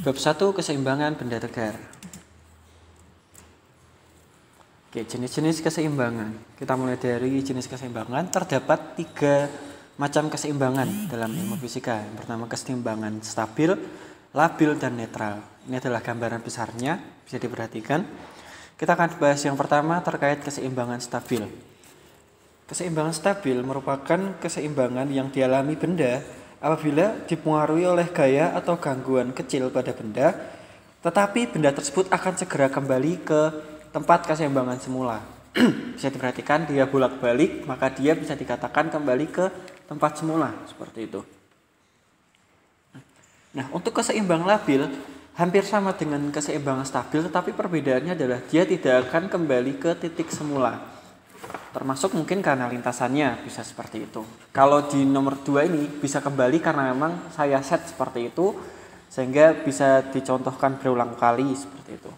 Bab 1 keseimbangan benda tegar. Oke, jenis-jenis keseimbangan. Kita mulai dari jenis keseimbangan. Terdapat 3 macam keseimbangan dalam ilmu fisika. Yang pertama keseimbangan stabil, labil, dan netral. Ini adalah gambaran besarnya, bisa diperhatikan. Kita akan bahas yang pertama terkait keseimbangan stabil. Keseimbangan stabil merupakan keseimbangan yang dialami benda apabila dipengaruhi oleh gaya atau gangguan kecil pada benda, tetapi benda tersebut akan segera kembali ke tempat keseimbangan semula. Bisa diperhatikan dia bolak-balik, maka dia bisa dikatakan kembali ke tempat semula, seperti itu. Nah, untuk keseimbangan labil hampir sama dengan keseimbangan stabil, tetapi perbedaannya adalah dia tidak akan kembali ke titik semula. Termasuk mungkin karena lintasannya bisa seperti itu. Kalau di nomor 2 ini bisa kembali karena memang saya set seperti itu, sehingga bisa dicontohkan berulang kali seperti itu.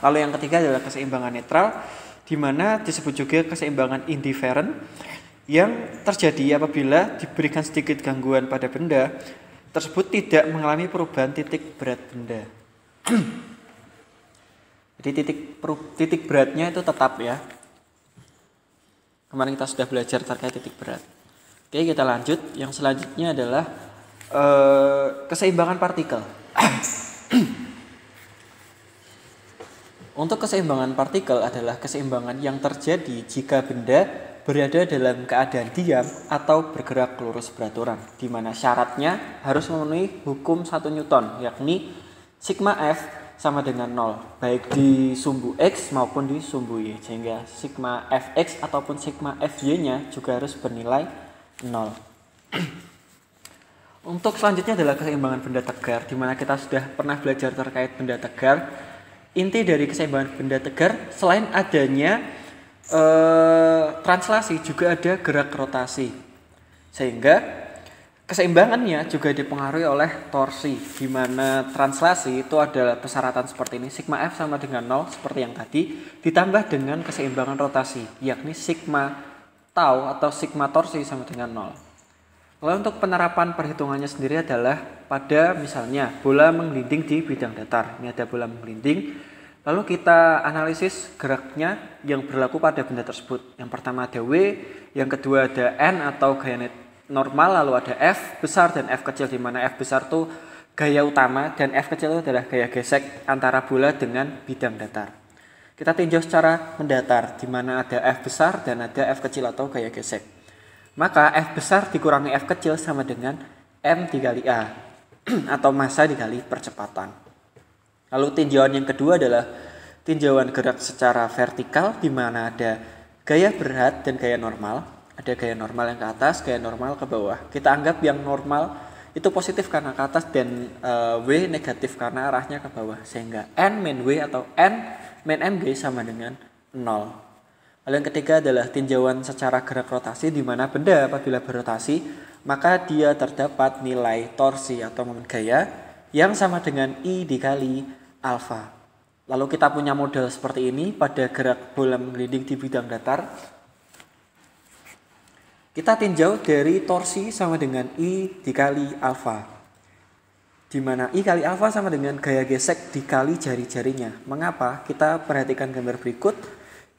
Lalu yang ketiga adalah keseimbangan netral, di mana disebut juga keseimbangan indifferent, yang terjadi apabila diberikan sedikit gangguan pada benda tersebut tidak mengalami perubahan titik berat benda. Jadi titik beratnya itu tetap ya. Kemarin kita sudah belajar terkait titik berat. Oke, kita lanjut. Yang selanjutnya adalah keseimbangan partikel. Untuk keseimbangan partikel adalah keseimbangan yang terjadi jika benda berada dalam keadaan diam atau bergerak lurus beraturan, di mana syaratnya harus memenuhi hukum 1 Newton, yakni sigma F sama dengan 0, baik di sumbu X maupun di sumbu Y, sehingga sigma Fx ataupun sigma Fy-nya juga harus bernilai 0. Untuk selanjutnya adalah keseimbangan benda tegar, di mana kita sudah pernah belajar terkait benda tegar. Inti dari keseimbangan benda tegar, selain adanya translasi, juga ada gerak rotasi, sehingga keseimbangannya juga dipengaruhi oleh torsi, di mana translasi itu adalah persyaratan seperti ini, sigma F sama dengan 0 seperti yang tadi, ditambah dengan keseimbangan rotasi, yakni sigma tau atau sigma torsi sama dengan 0. Lalu untuk penerapan perhitungannya sendiri adalah pada misalnya bola menggelinding di bidang datar. Ini ada bola menggelinding, lalu kita analisis geraknya yang berlaku pada benda tersebut. Yang pertama ada W, yang kedua ada N atau gaya normal, lalu ada F besar dan F kecil, di mana F besar itu gaya utama dan F kecil itu adalah gaya gesek antara bola dengan bidang datar. Kita tinjau secara mendatar, di mana ada F besar dan ada F kecil atau gaya gesek. Maka F besar dikurangi F kecil sama dengan M dikali A atau massa dikali percepatan. Lalu tinjauan yang kedua adalah tinjauan gerak secara vertikal, di mana ada gaya berat dan gaya normal. Ada gaya normal yang ke atas, gaya normal ke bawah. Kita anggap yang normal itu positif karena ke atas dan W negatif karena arahnya ke bawah. Sehingga N min W atau N min MG sama dengan 0. Lalu yang ketiga adalah tinjauan secara gerak rotasi, di mana benda apabila berotasi maka dia terdapat nilai torsi atau momen gaya yang sama dengan I dikali alfa. Lalu kita punya model seperti ini pada gerak bola menggelinding di bidang datar. Kita tinjau dari torsi sama dengan I dikali alfa, di mana I kali alfa sama dengan gaya gesek dikali jari-jarinya. Mengapa? Kita perhatikan gambar berikut,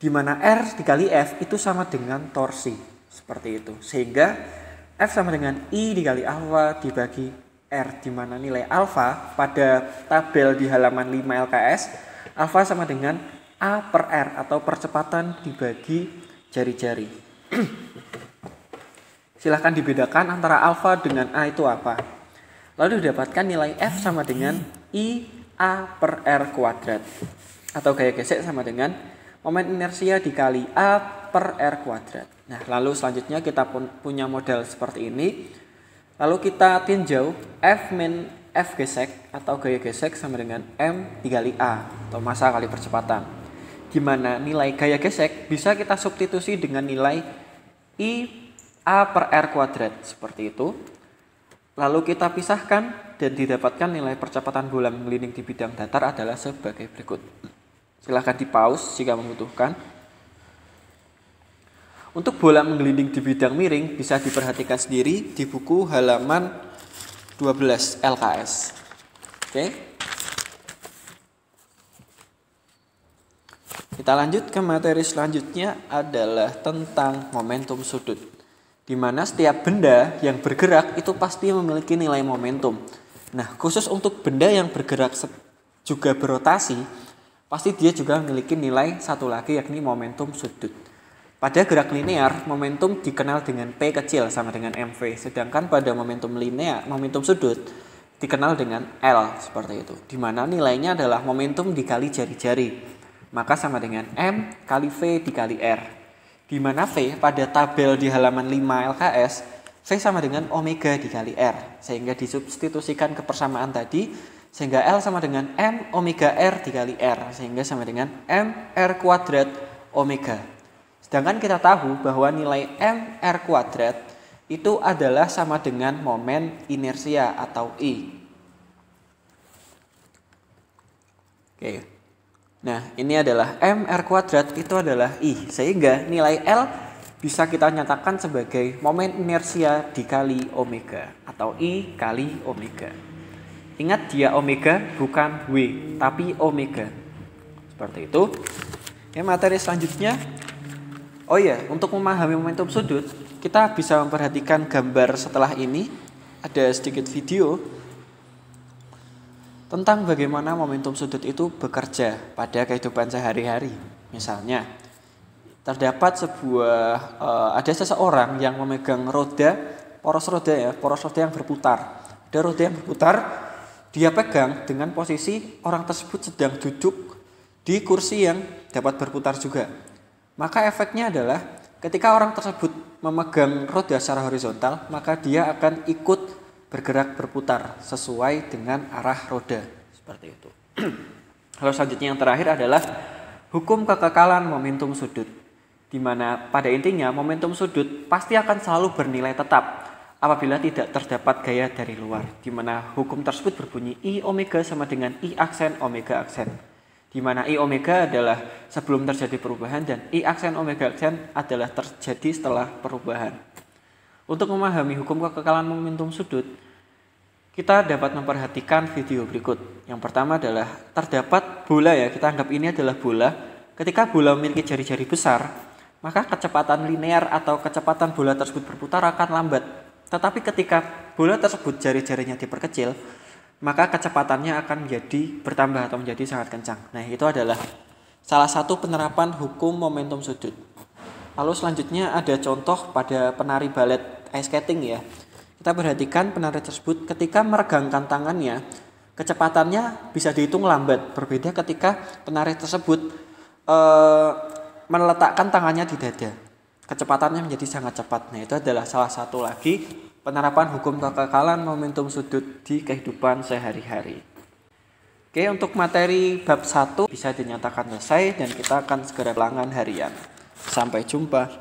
di mana R dikali F itu sama dengan torsi, seperti itu. Sehingga F sama dengan I dikali alfa dibagi R, di mana nilai alfa pada tabel di halaman 5 LKS, alfa sama dengan A per R atau percepatan dibagi jari-jari. Silahkan dibedakan antara alfa dengan A itu apa. Lalu didapatkan nilai F sama dengan I A per R kuadrat. Atau gaya gesek sama dengan momen inersia dikali A per R kuadrat. Nah, lalu selanjutnya kita pun punya model seperti ini. Lalu kita tinjau F min F gesek atau gaya gesek sama dengan M dikali A atau massa kali percepatan. Di mana nilai gaya gesek bisa kita substitusi dengan nilai I A per R kuadrat, seperti itu. Lalu kita pisahkan dan didapatkan nilai percepatan bola menggelinding di bidang datar adalah sebagai berikut. Silahkan di pause jika membutuhkan. Untuk bola menggelinding di bidang miring bisa diperhatikan sendiri di buku halaman 12 LKS. Oke. Kita lanjut ke materi selanjutnya adalah tentang momentum sudut. Di mana setiap benda yang bergerak itu pasti memiliki nilai momentum. Nah, khusus untuk benda yang bergerak juga berotasi, pasti dia juga memiliki nilai satu lagi, yakni momentum sudut. Pada gerak linear, momentum dikenal dengan P kecil sama dengan mv, sedangkan pada momentum linear, momentum sudut dikenal dengan L seperti itu. Di mana nilainya adalah momentum dikali jari-jari, maka sama dengan M kali V dikali R. Di mana V pada tabel di halaman 5 LKS, V sama dengan omega dikali R, sehingga disubstitusikan ke persamaan tadi, sehingga L sama dengan M omega R dikali R, sehingga sama dengan M R kuadrat omega. Sedangkan kita tahu bahwa nilai mr kuadrat itu adalah sama dengan momen inersia atau I. Oke. Nah, ini adalah mr kuadrat itu adalah I. Sehingga nilai L bisa kita nyatakan sebagai momen inersia dikali omega atau I kali omega. Ingat, dia omega bukan W, tapi omega. Seperti itu. Ya, materi selanjutnya. Oh iya, untuk memahami momentum sudut, kita bisa memperhatikan gambar setelah ini. Ada sedikit video tentang bagaimana momentum sudut itu bekerja pada kehidupan sehari-hari. Misalnya, terdapat ada seseorang yang memegang poros roda yang berputar. Ada roda yang berputar, dia pegang dengan posisi orang tersebut sedang duduk di kursi yang dapat berputar juga. Maka efeknya adalah ketika orang tersebut memegang roda secara horizontal, maka dia akan ikut bergerak berputar sesuai dengan arah roda. Seperti itu. Lalu selanjutnya yang terakhir adalah hukum kekekalan momentum sudut. Di mana pada intinya momentum sudut pasti akan selalu bernilai tetap apabila tidak terdapat gaya dari luar. Di mana hukum tersebut berbunyi I omega sama dengan I aksen omega aksen. Di mana I omega adalah sebelum terjadi perubahan dan I aksen omega aksen adalah terjadi setelah perubahan. Untuk memahami hukum kekekalan momentum sudut, kita dapat memperhatikan video berikut. Yang pertama adalah terdapat bola, ya, kita anggap ini adalah bola. Ketika bola memiliki jari-jari besar, maka kecepatan linear atau kecepatan bola tersebut berputar akan lambat. Tetapi ketika bola tersebut jari-jarinya diperkecil, maka kecepatannya akan bertambah atau menjadi sangat kencang. Nah, itu adalah salah satu penerapan hukum momentum sudut. Lalu selanjutnya ada contoh pada penari balet ice skating, ya. Kita perhatikan penari tersebut ketika meregangkan tangannya, kecepatannya bisa dihitung lambat. Berbeda ketika penari tersebut meletakkan tangannya di dada. Kecepatannya menjadi sangat cepat. Nah, itu adalah salah satu lagi penerapan hukum kekekalan momentum sudut di kehidupan sehari-hari. Oke, untuk materi bab 1 bisa dinyatakan selesai dan kita akan segera ulangan harian. Sampai jumpa.